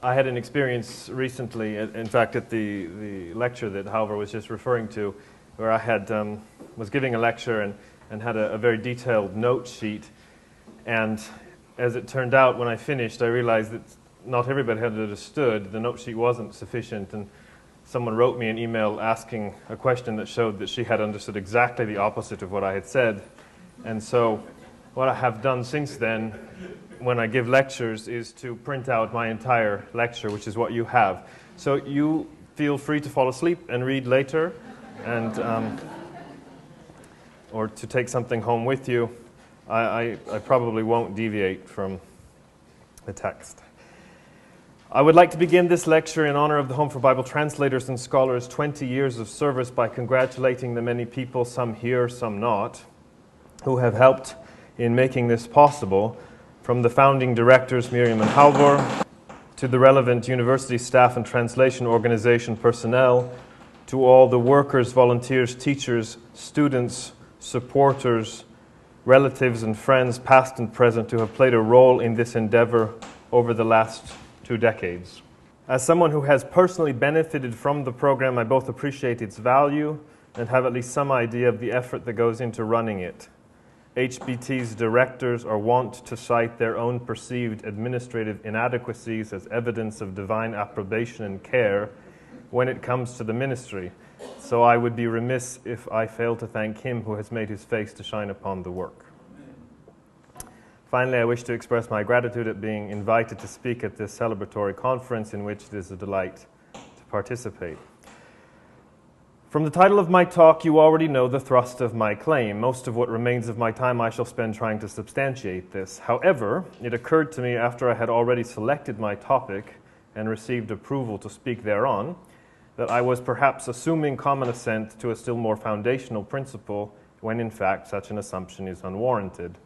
I had an experience recently, in fact, at the lecture that Halvor was just referring to, where I had was giving a lecture and had a very detailed note sheet. And as it turned out, when I finished, I realized that not everybody had understood. The note sheet wasn't sufficient, and someone wrote me an email asking a question that showed that she had understood exactly the opposite of what I had said. And so what I have done since then, when I give lectures, is to print out my entire lecture, which is what you have. So you feel free to fall asleep and read later, and or to take something home with you. I probably won't deviate from the text. I would like to begin this lecture in honor of the Home for Bible Translators and Scholars' 20 years of service by congratulating the many people, some here, some not, who have helped in making this possible, from the founding directors, Miriam and Halvor, to the relevant university staff and translation organization personnel, to all the workers, volunteers, teachers, students, supporters, relatives and friends, past and present, who have played a role in this endeavor over the last 2 decades. As someone who has personally benefited from the program, I both appreciate its value and have at least some idea of the effort that goes into running it. HBT's directors are wont to cite their own perceived administrative inadequacies as evidence of divine approbation and care when it comes to the ministry. So I would be remiss if I failed to thank him who has made his face to shine upon the work. Finally, I wish to express my gratitude at being invited to speak at this celebratory conference in which it is a delight to participate. From the title of my talk, you already know the thrust of my claim. Most of what remains of my time I shall spend trying to substantiate this. However, it occurred to me after I had already selected my topic and received approval to speak thereon, that I was perhaps assuming common assent to a still more foundational principle, when in fact such an assumption is unwarranted.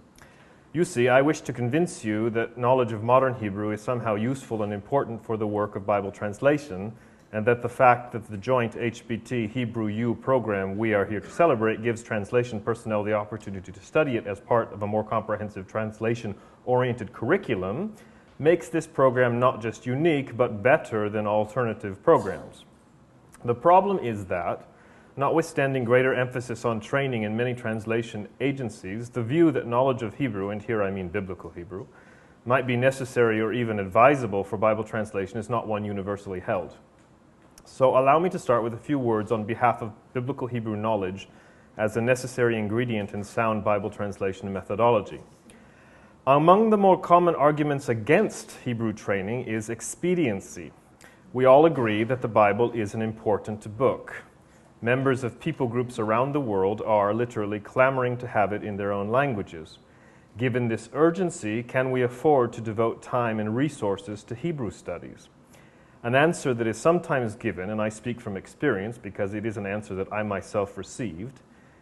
You see, I wish to convince you that knowledge of modern Hebrew is somehow useful and important for the work of Bible translation, and that the fact that the joint HBT Hebrew U program we are here to celebrate gives translation personnel the opportunity to study it as part of a more comprehensive translation-oriented curriculum makes this program not just unique, but better than alternative programs. The problem is that, notwithstanding greater emphasis on training in many translation agencies, the view that knowledge of Hebrew, and here I mean biblical Hebrew, might be necessary or even advisable for Bible translation is not one universally held. So allow me to start with a few words on behalf of biblical Hebrew knowledge as a necessary ingredient in sound Bible translation methodology. Among the more common arguments against Hebrew training is expediency. We all agree that the Bible is an important book. Members of people groups around the world are literally clamoring to have it in their own languages. Given this urgency, can we afford to devote time and resources to Hebrew studies? An answer that is sometimes given, and I speak from experience because it is an answer that I myself received,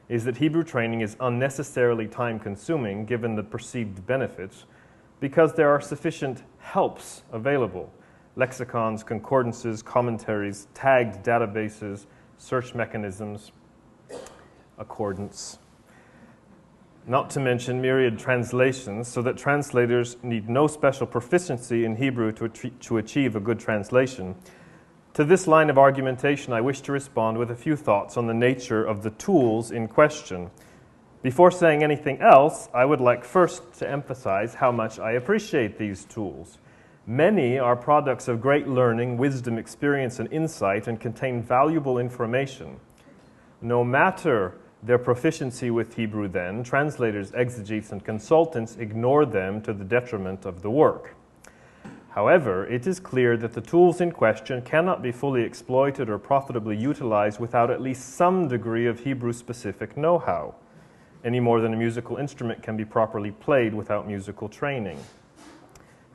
is that Hebrew training is unnecessarily time-consuming given the perceived benefits because there are sufficient helps available: lexicons, concordances, commentaries, tagged databases, search mechanisms, accordance, not to mention myriad translations, so that translators need no special proficiency in Hebrew to achieve a good translation. To this line of argumentation, I wish to respond with a few thoughts on the nature of the tools in question. Before saying anything else, I would like first to emphasize how much I appreciate these tools. Many are products of great learning, wisdom, experience, and insight, and contain valuable information. No matter their proficiency with Hebrew, then, translators, exegetes, and consultants ignore them to the detriment of the work. However, it is clear that the tools in question cannot be fully exploited or profitably utilized without at least some degree of Hebrew-specific know-how, any more than a musical instrument can be properly played without musical training.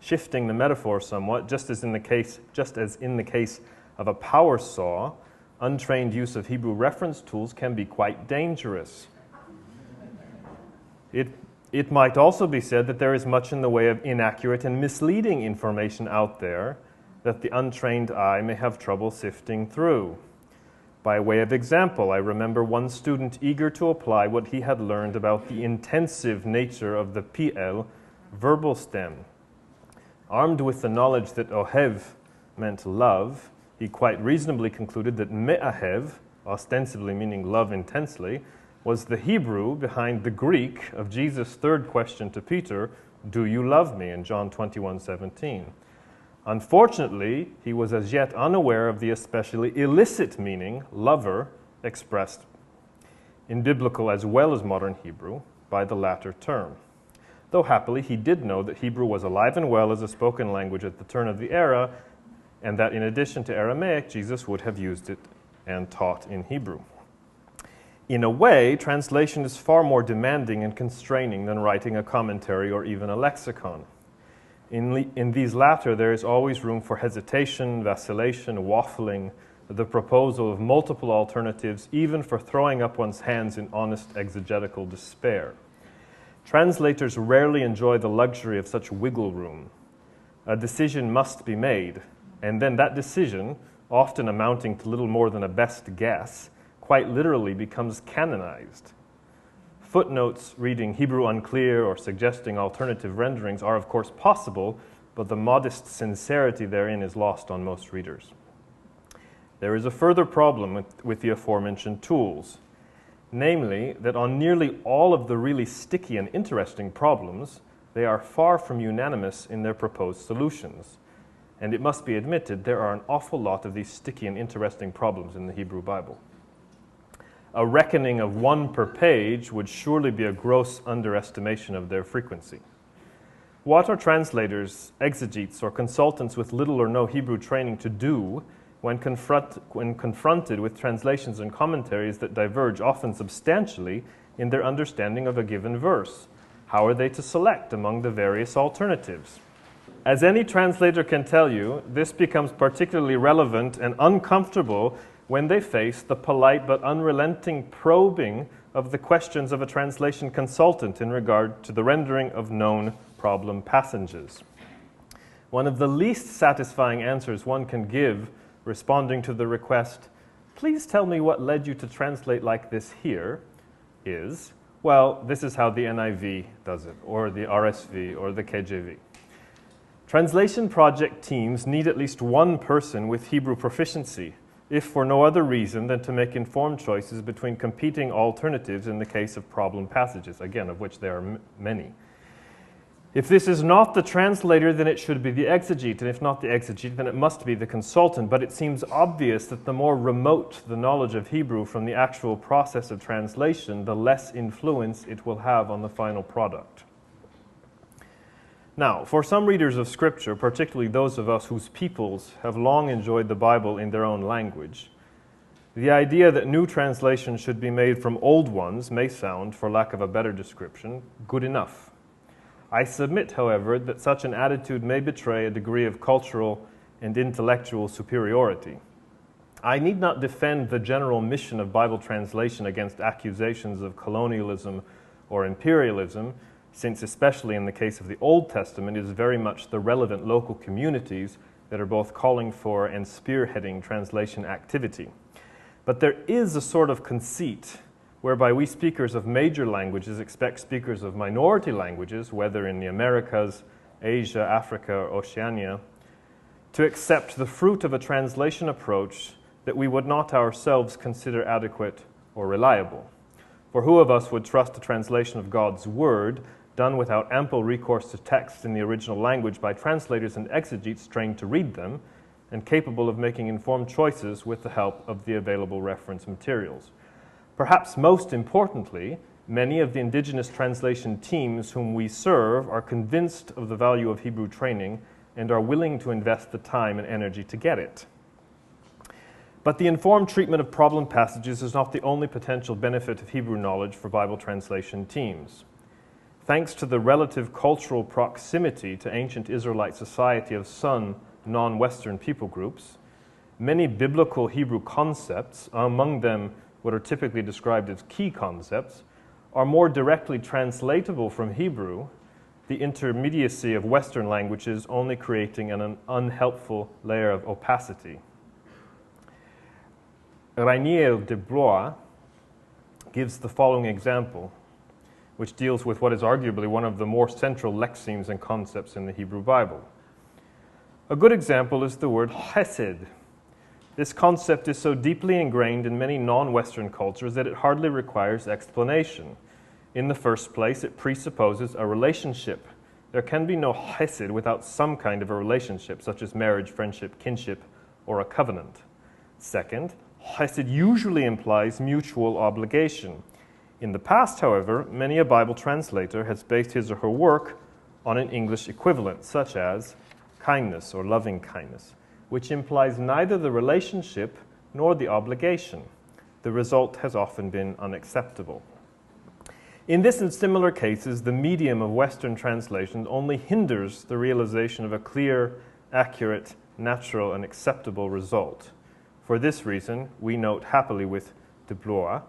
Shifting the metaphor somewhat, just as in the case of a power saw, untrained use of Hebrew reference tools can be quite dangerous. It might also be said that there is much in the way of inaccurate and misleading information out there that the untrained eye may have trouble sifting through. By way of example, I remember one student eager to apply what he had learned about the intensive nature of the PL verbal stem. Armed with the knowledge that ohev meant love, he quite reasonably concluded that me'ahev, ostensibly meaning love intensely, was the Hebrew behind the Greek of Jesus' third question to Peter, "Do you love me?" in John 21:17. Unfortunately, he was as yet unaware of the especially illicit meaning, lover, expressed in biblical as well as modern Hebrew by the latter term. Though happily, he did know that Hebrew was alive and well as a spoken language at the turn of the era, and that in addition to Aramaic, Jesus would have used it and taught in Hebrew. In a way, translation is far more demanding and constraining than writing a commentary or even a lexicon. In these latter, there is always room for hesitation, vacillation, waffling, the proposal of multiple alternatives, even for throwing up one's hands in honest exegetical despair. Translators rarely enjoy the luxury of such wiggle room. A decision must be made, and then that decision, often amounting to little more than a best guess, quite literally becomes canonized. Footnotes reading Hebrew unclear or suggesting alternative renderings are of course possible, but the modest sincerity therein is lost on most readers. There is a further problem with the aforementioned tools, namely that on nearly all of the really sticky and interesting problems, they are far from unanimous in their proposed solutions. And it must be admitted, there are an awful lot of these sticky and interesting problems in the Hebrew Bible. A reckoning of one per page would surely be a gross underestimation of their frequency. What are translators, exegetes, or consultants with little or no Hebrew training to do when confronted with translations and commentaries that diverge often substantially in their understanding of a given verse? How are they to select among the various alternatives? As any translator can tell you, this becomes particularly relevant and uncomfortable when they face the polite but unrelenting probing of the questions of a translation consultant in regard to the rendering of known problem passages. One of the least satisfying answers one can give responding to the request, "Please tell me what led you to translate like this here," is, well, this is how the NIV does it, or the RSV, or the KJV. Translation project teams need at least one person with Hebrew proficiency, if for no other reason than to make informed choices between competing alternatives in the case of problem passages, again, of which there are many. If this is not the translator, then it should be the exegete, and if not the exegete, then it must be the consultant. But it seems obvious that the more remote the knowledge of Hebrew from the actual process of translation, the less influence it will have on the final product. Now, for some readers of Scripture, particularly those of us whose peoples have long enjoyed the Bible in their own language, the idea that new translations should be made from old ones may sound, for lack of a better description, good enough. I submit, however, that such an attitude may betray a degree of cultural and intellectual superiority. I need not defend the general mission of Bible translation against accusations of colonialism or imperialism, since especially in the case of the Old Testament, it is very much the relevant local communities that are both calling for and spearheading translation activity. But there is a sort of conceit whereby we speakers of major languages expect speakers of minority languages, whether in the Americas, Asia, Africa, or Oceania, to accept the fruit of a translation approach that we would not ourselves consider adequate or reliable. For who of us would trust a translation of God's Word done without ample recourse to text in the original language by translators and exegetes trained to read them and capable of making informed choices with the help of the available reference materials? Perhaps most importantly, many of the indigenous translation teams whom we serve are convinced of the value of Hebrew training and are willing to invest the time and energy to get it. But the informed treatment of problem passages is not the only potential benefit of Hebrew knowledge for Bible translation teams. Thanks to the relative cultural proximity to ancient Israelite society of some non-Western people groups, many biblical Hebrew concepts, among them what are typically described as key concepts, are more directly translatable from Hebrew, the intermediacy of Western languages only creating an unhelpful layer of opacity. Rainier de Blois gives the following example, which deals with what is arguably one of the more central lexemes and concepts in the Hebrew Bible. A good example is the word chesed. This concept is so deeply ingrained in many non-Western cultures that it hardly requires explanation. In the first place, it presupposes a relationship. There can be no chesed without some kind of a relationship, such as marriage, friendship, kinship, or a covenant. Second, chesed usually implies mutual obligation. In the past, however, many a Bible translator has based his or her work on an English equivalent, such as kindness or loving kindness, which implies neither the relationship nor the obligation. The result has often been unacceptable. In this and similar cases, the medium of Western translation only hinders the realization of a clear, accurate, natural, and acceptable result. For this reason, we note happily with deplore.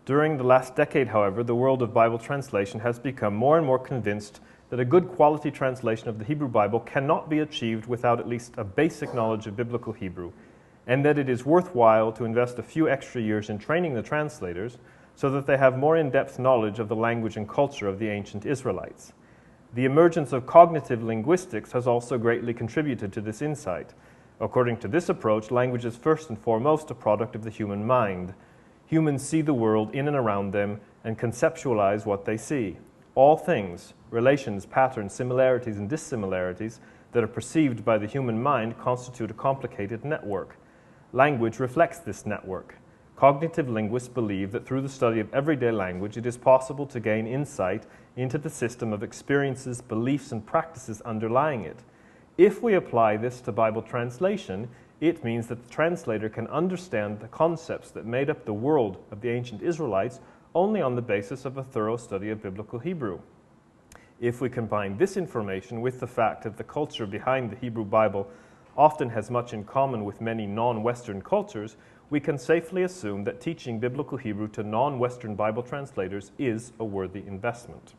During the last decade, however, the world of Bible translation has become more and more convinced that a good quality translation of the Hebrew Bible cannot be achieved without at least a basic knowledge of biblical Hebrew, and that it is worthwhile to invest a few extra years in training the translators so that they have more in-depth knowledge of the language and culture of the ancient Israelites. The emergence of cognitive linguistics has also greatly contributed to this insight. According to this approach, language is first and foremost a product of the human mind. Humans see the world in and around them and conceptualize what they see. All things, relations, patterns, similarities, and dissimilarities that are perceived by the human mind constitute a complicated network. Language reflects this network. Cognitive linguists believe that through the study of everyday language, it is possible to gain insight into the system of experiences, beliefs, and practices underlying it. If we apply this to Bible translation, it means that the translator can understand the concepts that made up the world of the ancient Israelites only on the basis of a thorough study of biblical Hebrew. If we combine this information with the fact that the culture behind the Hebrew Bible often has much in common with many non-Western cultures, we can safely assume that teaching biblical Hebrew to non-Western Bible translators is a worthy investment.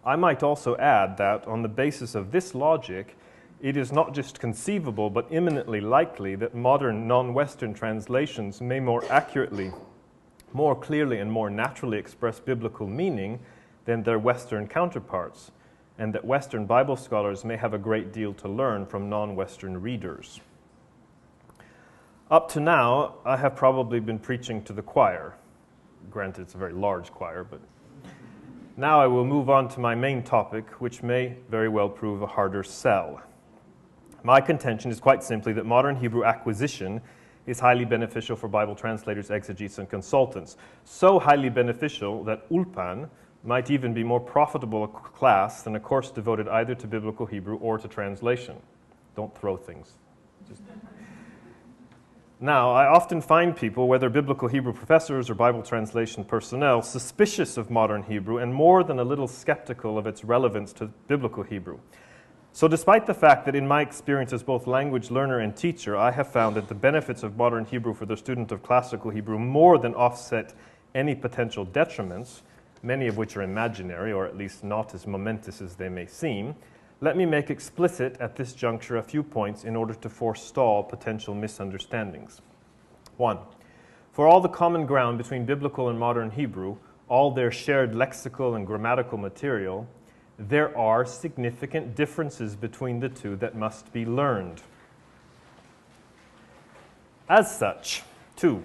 I might also add that on the basis of this logic, it is not just conceivable but imminently likely that modern non-Western translations may more accurately, more clearly, and more naturally express biblical meaning than their Western counterparts, and that Western Bible scholars may have a great deal to learn from non-Western readers. Up to now, I have probably been preaching to the choir. Granted, it's a very large choir, but now I will move on to my main topic, which may very well prove a harder sell. My contention is quite simply that modern Hebrew acquisition is highly beneficial for Bible translators, exegetes, and consultants. So highly beneficial that Ulpan might even be more profitable a class than a course devoted either to biblical Hebrew or to translation. Don't throw things. Now, I often find people, whether biblical Hebrew professors or Bible translation personnel, suspicious of modern Hebrew and more than a little skeptical of its relevance to biblical Hebrew. So despite the fact that in my experience as both language learner and teacher, I have found that the benefits of modern Hebrew for the student of classical Hebrew more than offset any potential detriments, many of which are imaginary or at least not as momentous as they may seem, let me make explicit at this juncture a few points in order to forestall potential misunderstandings. 1. For all the common ground between biblical and modern Hebrew, all their shared lexical and grammatical material, there are significant differences between the two that must be learned. As such, 2,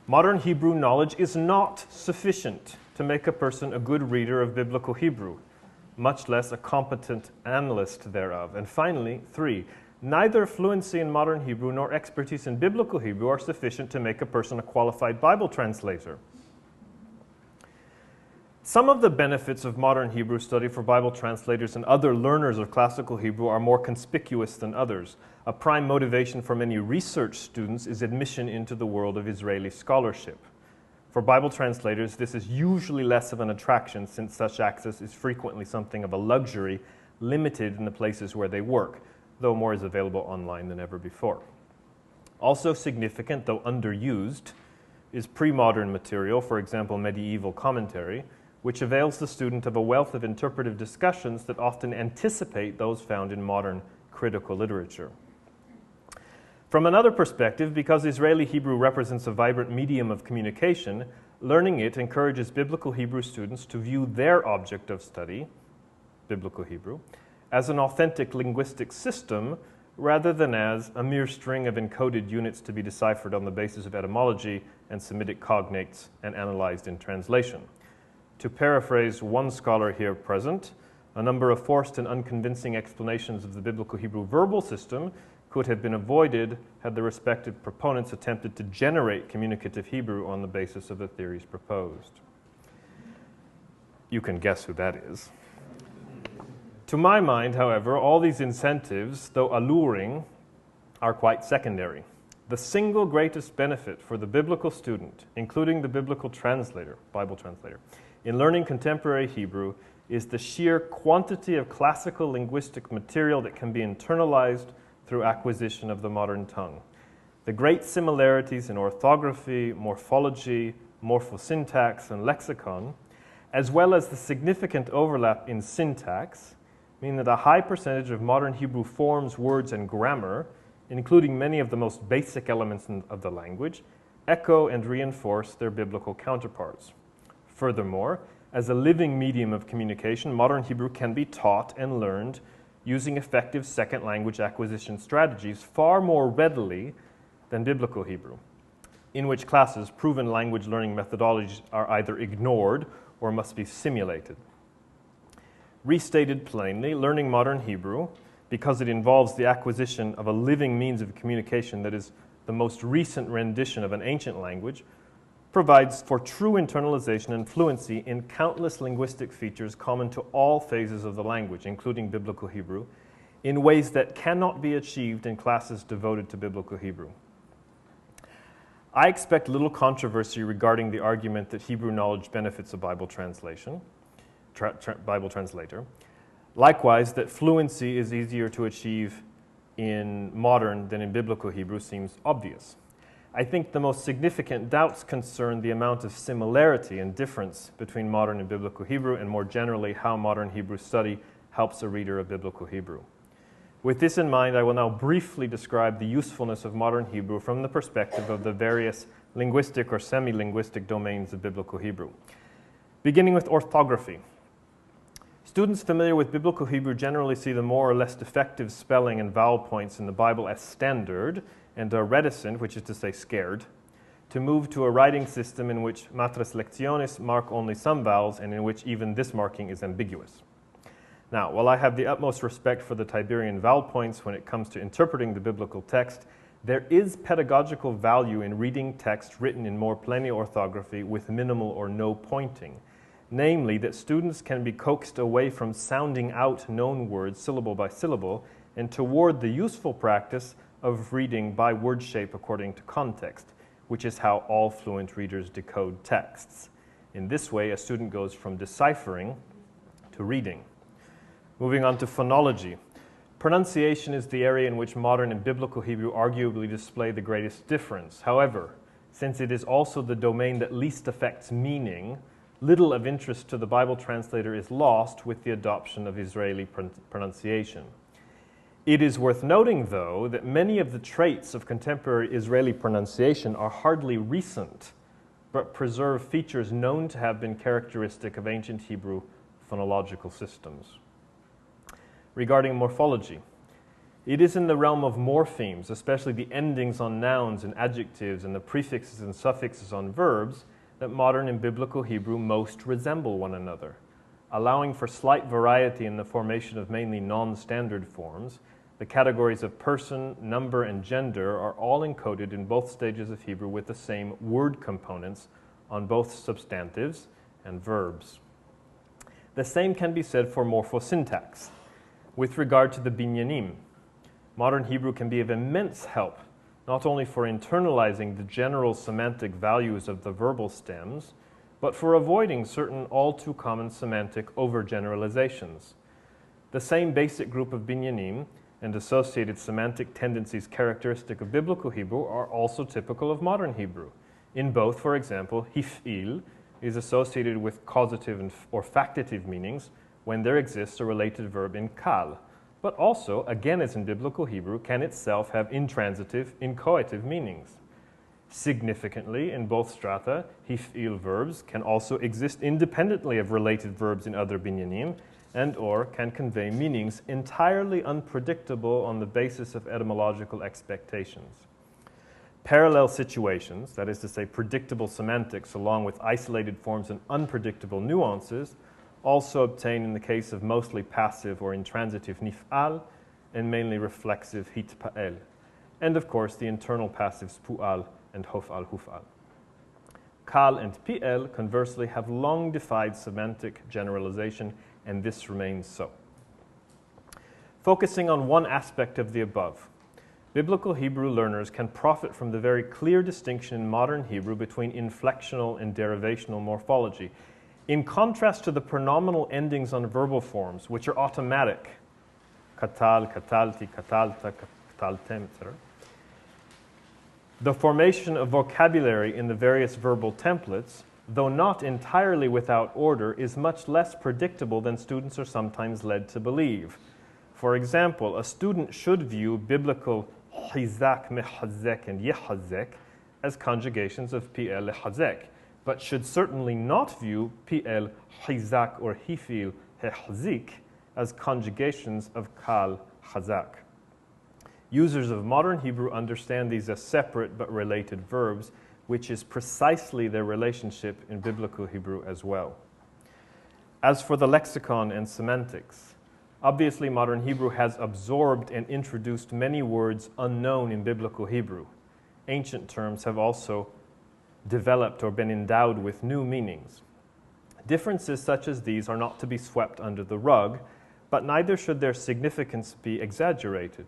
modern Hebrew knowledge is not sufficient to make a person a good reader of biblical Hebrew, much less a competent analyst thereof. And finally, 3, neither fluency in modern Hebrew nor expertise in biblical Hebrew are sufficient to make a person a qualified Bible translator. Some of the benefits of modern Hebrew study for Bible translators and other learners of classical Hebrew are more conspicuous than others. A prime motivation for many research students is admission into the world of Israeli scholarship. For Bible translators, this is usually less of an attraction since such access is frequently something of a luxury, limited in the places where they work, though more is available online than ever before. Also significant, though underused, is pre-modern material, for example, medieval commentary, which avails the student of a wealth of interpretive discussions that often anticipate those found in modern critical literature. From another perspective, because Israeli Hebrew represents a vibrant medium of communication, learning it encourages biblical Hebrew students to view their object of study, biblical Hebrew, as an authentic linguistic system rather than as a mere string of encoded units to be deciphered on the basis of etymology and Semitic cognates and analyzed in translation. To paraphrase one scholar here present, a number of forced and unconvincing explanations of the biblical Hebrew verbal system could have been avoided had the respective proponents attempted to generate communicative Hebrew on the basis of the theories proposed. You can guess who that is. To my mind, however, all these incentives, though alluring, are quite secondary. The single greatest benefit for the biblical student, including the biblical translator, Bible translator, in learning contemporary Hebrew is the sheer quantity of classical linguistic material that can be internalized through acquisition of the modern tongue. The great similarities in orthography, morphology, morphosyntax, and lexicon, as well as the significant overlap in syntax, mean that a high percentage of modern Hebrew forms, words, and grammar, including many of the most basic elements of the language, echo and reinforce their biblical counterparts. Furthermore, as a living medium of communication, modern Hebrew can be taught and learned using effective second language acquisition strategies far more readily than biblical Hebrew, in which classes proven language learning methodologies are either ignored or must be simulated. Restated plainly, learning modern Hebrew, because it involves the acquisition of a living means of communication that is the most recent rendition of an ancient language, provides for true internalization and fluency in countless linguistic features common to all phases of the language, including biblical Hebrew, in ways that cannot be achieved in classes devoted to biblical Hebrew. I expect little controversy regarding the argument that Hebrew knowledge benefits a Bible translation. Bible translator. Likewise, that fluency is easier to achieve in modern than in biblical Hebrew seems obvious. I think the most significant doubts concern the amount of similarity and difference between modern and biblical Hebrew, and more generally, how modern Hebrew study helps a reader of biblical Hebrew. With this in mind, I will now briefly describe the usefulness of modern Hebrew from the perspective of the various linguistic or semi-linguistic domains of biblical Hebrew. Beginning with orthography. Students familiar with biblical Hebrew generally see the more or less defective spelling and vowel points in the Bible as standard and are reticent, which is to say scared, to move to a writing system in which matras lectiones mark only some vowels and in which even this marking is ambiguous. Now, while I have the utmost respect for the Tiberian vowel points when it comes to interpreting the biblical text, there is pedagogical value in reading text written in more plain orthography with minimal or no pointing. Namely, that students can be coaxed away from sounding out known words syllable by syllable and toward the useful practice of reading by word shape according to context, which is how all fluent readers decode texts. In this way, a student goes from deciphering to reading. Moving on to phonology. Pronunciation is the area in which modern and biblical Hebrew arguably display the greatest difference. However, since it is also the domain that least affects meaning, little of interest to the Bible translator is lost with the adoption of Israeli pronunciation. It is worth noting, though, that many of the traits of contemporary Israeli pronunciation are hardly recent, but preserve features known to have been characteristic of ancient Hebrew phonological systems. Regarding morphology, it is in the realm of morphemes, especially the endings on nouns and adjectives and the prefixes and suffixes on verbs, that modern and biblical Hebrew most resemble one another. Allowing for slight variety in the formation of mainly non-standard forms, the categories of person, number, and gender are all encoded in both stages of Hebrew with the same word components on both substantives and verbs. The same can be said for morphosyntax. With regard to the binyanim, modern Hebrew can be of immense help, not only for internalizing the general semantic values of the verbal stems, but for avoiding certain all too common semantic overgeneralizations. The same basic group of binyanim and associated semantic tendencies characteristic of biblical Hebrew are also typical of modern Hebrew. In both, for example, hif'il is associated with causative or factitive meanings when there exists a related verb in kal, but also, again as in biblical Hebrew, can itself have intransitive, inchoative meanings. Significantly, in both strata, hif'il verbs can also exist independently of related verbs in other binyanim, and/or can convey meanings entirely unpredictable on the basis of etymological expectations. Parallel situations, that is to say predictable semantics along with isolated forms and unpredictable nuances, also obtain in the case of mostly passive or intransitive nif'al and mainly reflexive hitpa'el, and of course the internal passives pu'al and hof'al huf'al. Kal and pl, conversely, have long defied semantic generalization, and this remains so. Focusing on one aspect of the above, Biblical Hebrew learners can profit from the very clear distinction in modern Hebrew between inflectional and derivational morphology. In contrast to the pronominal endings on verbal forms, which are automatic, katal, katalti, katalta, kataltem, etc., the formation of vocabulary in the various verbal templates, though not entirely without order, is much less predictable than students are sometimes led to believe. For example, a student should view biblical hizak, mehazek, and yehazek as conjugations of pl lehazek, but should certainly not view pl hizak or hifil hehazik as conjugations of kal chazak. Users of modern Hebrew understand these as separate but related verbs, which is precisely their relationship in Biblical Hebrew as well. As for the lexicon and semantics, obviously modern Hebrew has absorbed and introduced many words unknown in Biblical Hebrew. Ancient terms have also developed or been endowed with new meanings. Differences such as these are not to be swept under the rug, but neither should their significance be exaggerated.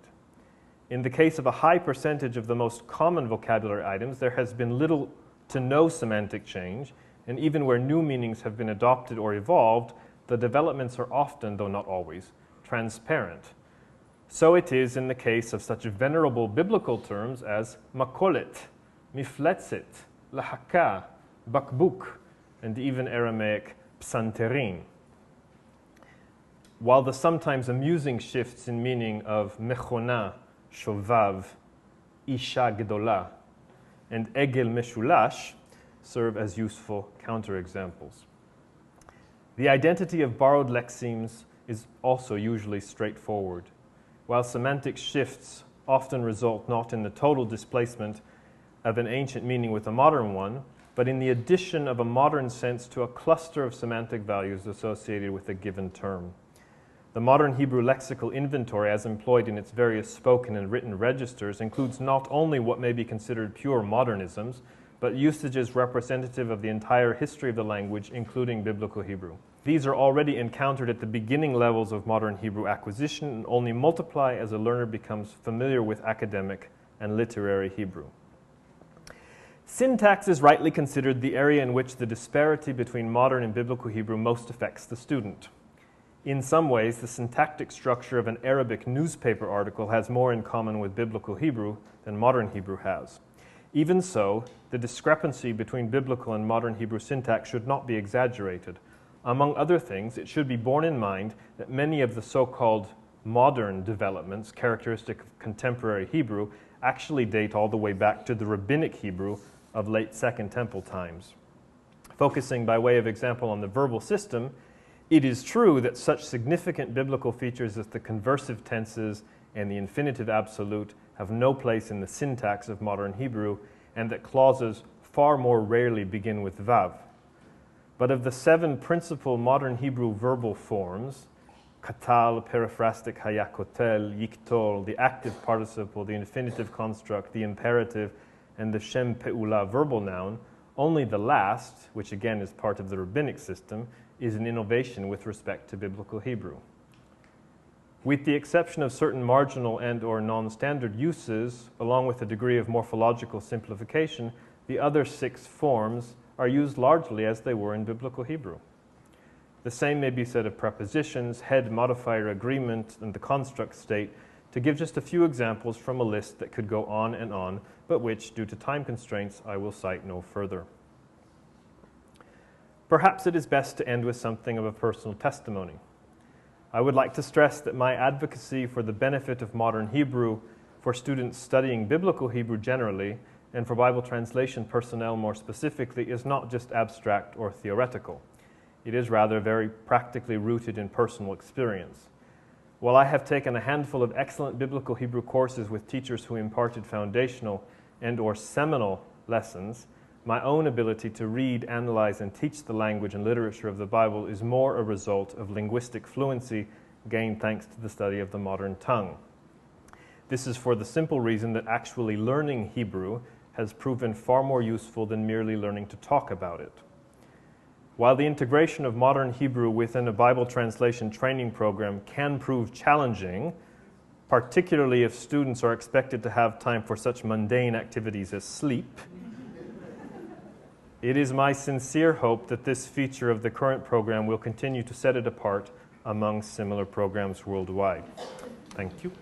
In the case of a high percentage of the most common vocabulary items, there has been little to no semantic change, and even where new meanings have been adopted or evolved, the developments are often, though not always, transparent. So it is in the case of such venerable biblical terms as makolet, mifletzet, lahaka, bakbuk, and even Aramaic psanterin. While the sometimes amusing shifts in meaning of mechona, shovav, isha gedola, and egel meshulash serve as useful counterexamples. The identity of borrowed lexemes is also usually straightforward, while semantic shifts often result not in the total displacement of an ancient meaning with a modern one, but in the addition of a modern sense to a cluster of semantic values associated with a given term. The modern Hebrew lexical inventory, as employed in its various spoken and written registers, includes not only what may be considered pure modernisms, but usages representative of the entire history of the language, including Biblical Hebrew. These are already encountered at the beginning levels of modern Hebrew acquisition and only multiply as a learner becomes familiar with academic and literary Hebrew. Syntax is rightly considered the area in which the disparity between modern and Biblical Hebrew most affects the student. In some ways, the syntactic structure of an Arabic newspaper article has more in common with Biblical Hebrew than modern Hebrew has. Even so, the discrepancy between Biblical and modern Hebrew syntax should not be exaggerated. Among other things, it should be borne in mind that many of the so-called modern developments characteristic of contemporary Hebrew actually date all the way back to the rabbinic Hebrew of late Second Temple times. Focusing by way of example on the verbal system, it is true that such significant biblical features as the conversive tenses and the infinitive absolute have no place in the syntax of modern Hebrew, and that clauses far more rarely begin with vav. But of the 7 principal modern Hebrew verbal forms, katal, periphrastic hayakotel, yiktol, the active participle, the infinitive construct, the imperative, and the shem pe'ula verbal noun, only the last, which again is part of the rabbinic system, is an innovation with respect to Biblical Hebrew. With the exception of certain marginal and or non-standard uses, along with a degree of morphological simplification, the other 6 forms are used largely as they were in Biblical Hebrew. The same may be said of prepositions, head, modifier, agreement, and the construct state, to give just a few examples from a list that could go on, but which, due to time constraints, I will cite no further. Perhaps it is best to end with something of a personal testimony. I would like to stress that my advocacy for the benefit of modern Hebrew for students studying Biblical Hebrew generally, and for Bible translation personnel more specifically, is not just abstract or theoretical. It is rather very practically rooted in personal experience. While I have taken a handful of excellent biblical Hebrew courses with teachers who imparted foundational and/or seminal lessons, my own ability to read, analyze, and teach the language and literature of the Bible is more a result of linguistic fluency gained thanks to the study of the modern tongue. This is for the simple reason that actually learning Hebrew has proven far more useful than merely learning to talk about it. While the integration of modern Hebrew within a Bible translation training program can prove challenging, particularly if students are expected to have time for such mundane activities as sleep, it is my sincere hope that this feature of the current program will continue to set it apart among similar programs worldwide. Thank you.